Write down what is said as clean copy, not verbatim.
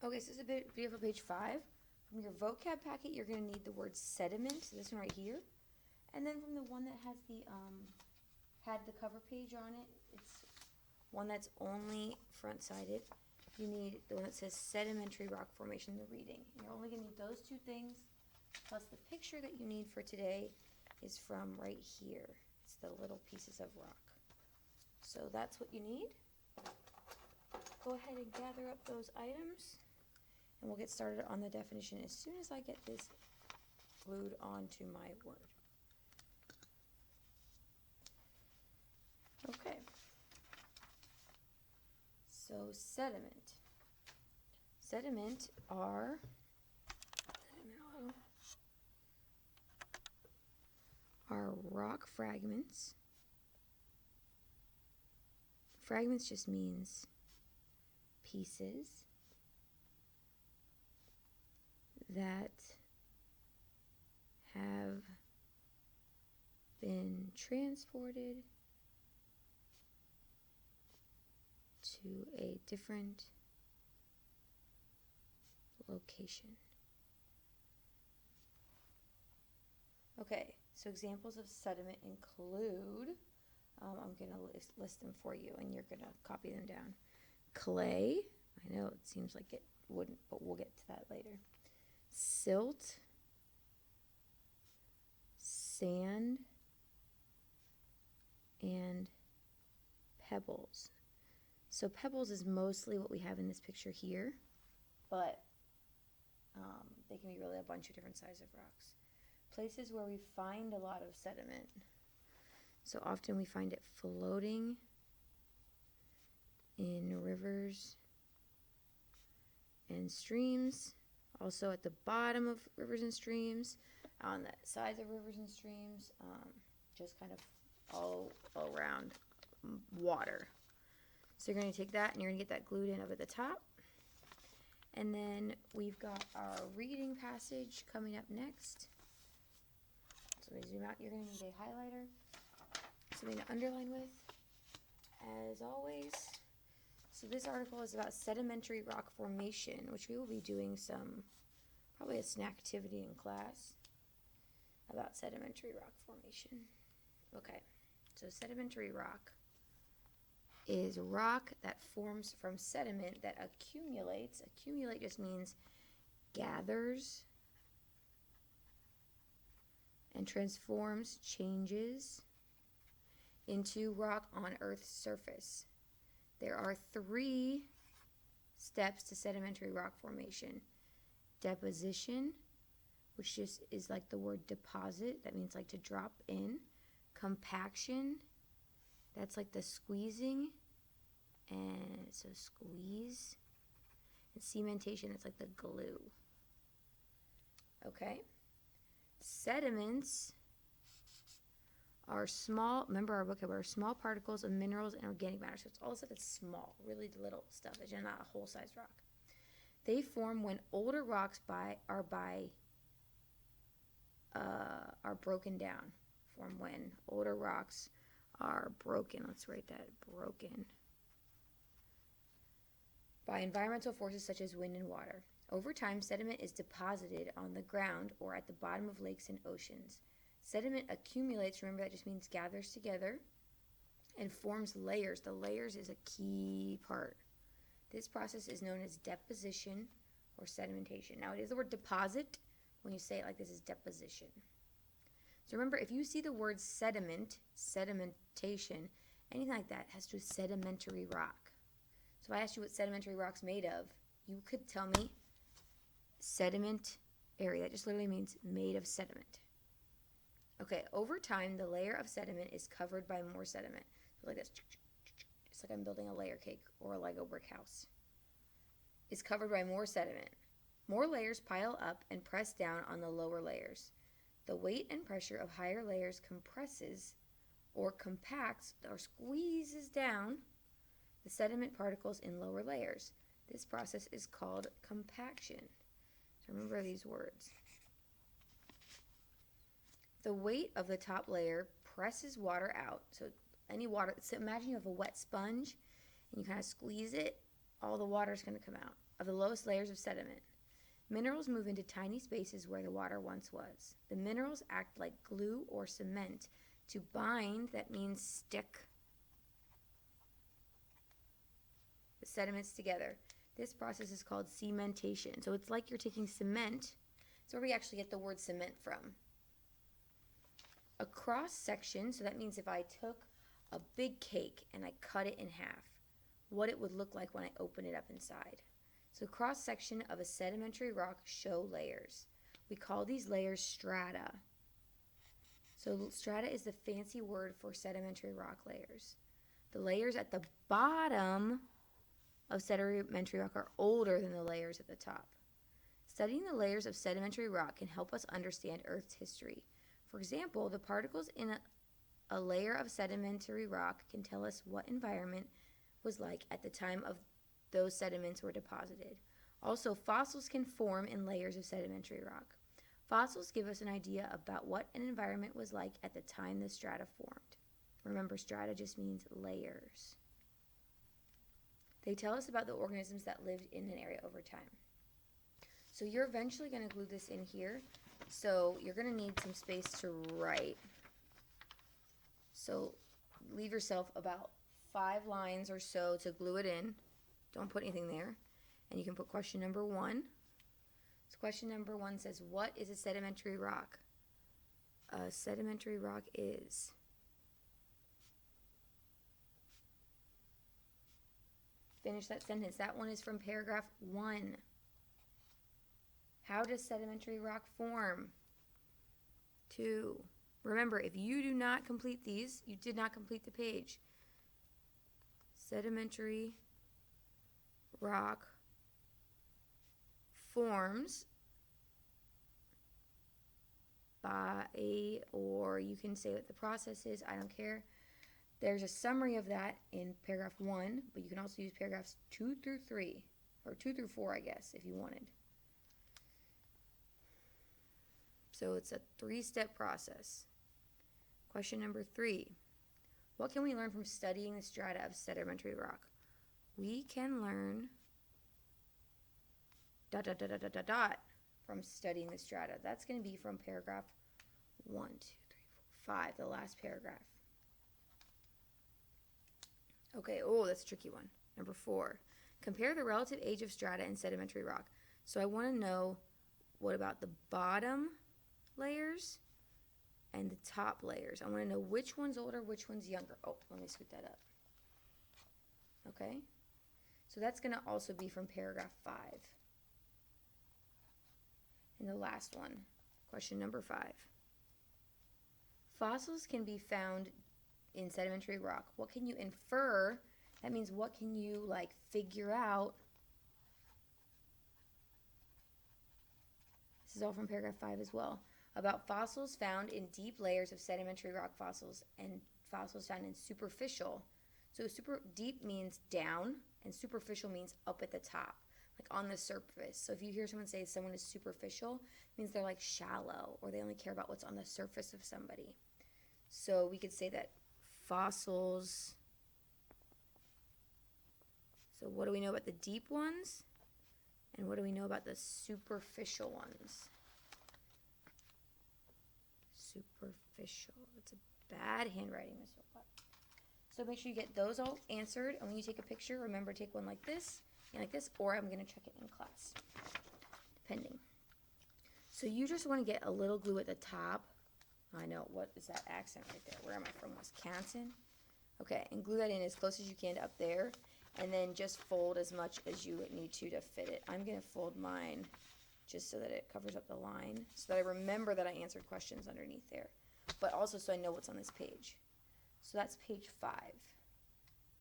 Okay, so this is a video for page 5. From your vocab packet, you're going to need the word sediment, so this one right here. And then from the one that has the had the cover page on it, it's one that's only front-sided. You need the one that says Sedimentary Rock Formation, the reading. You're only going to need those two things, plus the picture that you need for today is from right here. It's the little pieces of rock. So that's what you need. Go ahead and gather up those items, and we'll get started on the definition as soon as I get this glued onto my Word. Okay, so sediment. Sediment are rock fragments. Fragments just means pieces that have been transported to a different location. Okay, so examples of sediment include, I'm going to list them for you, and you're going to copy them down. Clay, I know it seems like it wouldn't, but we'll get to that later. Silt, sand, and pebbles. So pebbles is mostly what we have in this picture here, but they can be really a bunch of different sizes of rocks. Places where we find a lot of sediment. So often we find it floating in rivers and streams, also at the bottom of rivers and streams, on the sides of rivers and streams, just kind of all around water. So you're going to take that and you're going to get that glued in up at the top. And then we've got our reading passage coming up next. So we zoom out, you're going to need a highlighter, something to underline with, as always. So this article is about sedimentary rock formation, which we will be doing probably a snack activity in class about sedimentary rock formation. Okay, so sedimentary rock is rock that forms from sediment that accumulates. Accumulate just means gathers and transforms, changes into rock on Earth's surface. There are 3 steps to sedimentary rock formation. Deposition, which just is like the word deposit, that means like to drop in. Compaction, that's like the squeezing, and so squeeze. And cementation, that's like the glue. Okay? Sediments are small, remember our vocabulary, small particles of minerals and organic matter. So it's all stuff that's small, really little stuff. It's not a whole-size rock. They form when older rocks are broken down. Form when older rocks are broken. Let's write that, broken. By environmental forces such as wind and water. Over time, sediment is deposited on the ground or at the bottom of lakes and oceans. Sediment accumulates, remember that just means gathers together, and forms layers. The layers is a key part. This process is known as deposition or sedimentation. Now, it is the word deposit. When you say it like this, is deposition. So remember, if you see the word sediment, sedimentation, anything like that has to do with sedimentary rock. So if I asked you what sedimentary rock's made of, you could tell me sediment area. That just literally means made of sediment. Okay, over time, the layer of sediment is covered by more sediment. So like this. It's like I'm building a layer cake or a Lego brick house. It's covered by more sediment. More layers pile up and press down on the lower layers. The weight and pressure of higher layers compresses or compacts or squeezes down the sediment particles in lower layers. This process is called compaction. So remember these words. The weight of the top layer presses water out. So any water, so imagine you have a wet sponge and you kind of squeeze it all the water is going to come out of the lowest layers of sediment. Minerals move into tiny spaces where the water once was. The minerals act like glue or cement to bind, that means stick, the sediments together. This process is called cementation. So it's like you're taking cement. It's where we actually get the word cement from. A cross section, so that means if I took a big cake and I cut it in half, what it would look like when I open it up inside. So cross section of a sedimentary rock show layers. We call these layers strata. So strata is the fancy word for sedimentary rock layers. The layers at the bottom of sedimentary rock are older than the layers at the top. Studying the layers of sedimentary rock can help us understand Earth's history. For example, the particles in a layer of sedimentary rock can tell us what environment was like at the time of those sediments were deposited. Also, fossils can form in layers of sedimentary rock. Fossils give us an idea about what an environment was like at the time the strata formed. Remember, strata just means layers. They tell us about the organisms that lived in an area over time. So you're eventually going to glue this in here. So you're going to need some space to write. So leave yourself about 5 lines or so to glue it in. Don't put anything there. And you can put question number 1. So question number 1 says, what is a sedimentary rock? A sedimentary rock is... Finish that sentence. That one is from paragraph 1. How does sedimentary rock form? 2. Remember, if you do not complete these, you did not complete the page. Sedimentary rock forms by, or you can say what the process is, I don't care. There's a summary of that in paragraph 1, but you can also use paragraphs 2 through 3, or 2 through 4, I guess, if you wanted. So it's a 3-step process. Question number 3. What can we learn from studying the strata of sedimentary rock? We can learn ... from studying the strata. That's going to be from paragraph 1, 2, 3, 4, 5, the last paragraph. Okay, oh, that's a tricky one. Number 4. Compare the relative age of strata in sedimentary rock. So I want to know, what about the bottom layers and the top layers? I want to know which one's older, which one's younger. Oh, let me scoot that up. Okay? So that's going to also be from paragraph 5. And the last one, question number 5. Fossils can be found in sedimentary rock. What can you infer? That means what can you figure out? This is all from paragraph 5 as well. About fossils found in deep layers of sedimentary rock fossils and fossils found in superficial. So super deep means down and superficial means up at the top, like on the surface. So if you hear someone say someone is superficial, it means they're shallow, or they only care about what's on the surface of somebody. So we could say that fossils. So what do we know about the deep ones? And what do we know about the superficial ones? Superficial. It's a bad handwriting, Miss Wilcott. So make sure you get those all answered. And when you take a picture, remember, take one like this and like this, or I'm going to check it in class, depending. So you just want to get a little glue at the top. I know, what is that accent right there? Where am I from? Wisconsin? Okay, and glue that in as close as you can up there. And then just fold as much as you need to fit it. I'm going to fold mine just so that it covers up the line, so that I remember that I answered questions underneath there, but also so I know what's on this page. So that's page 5.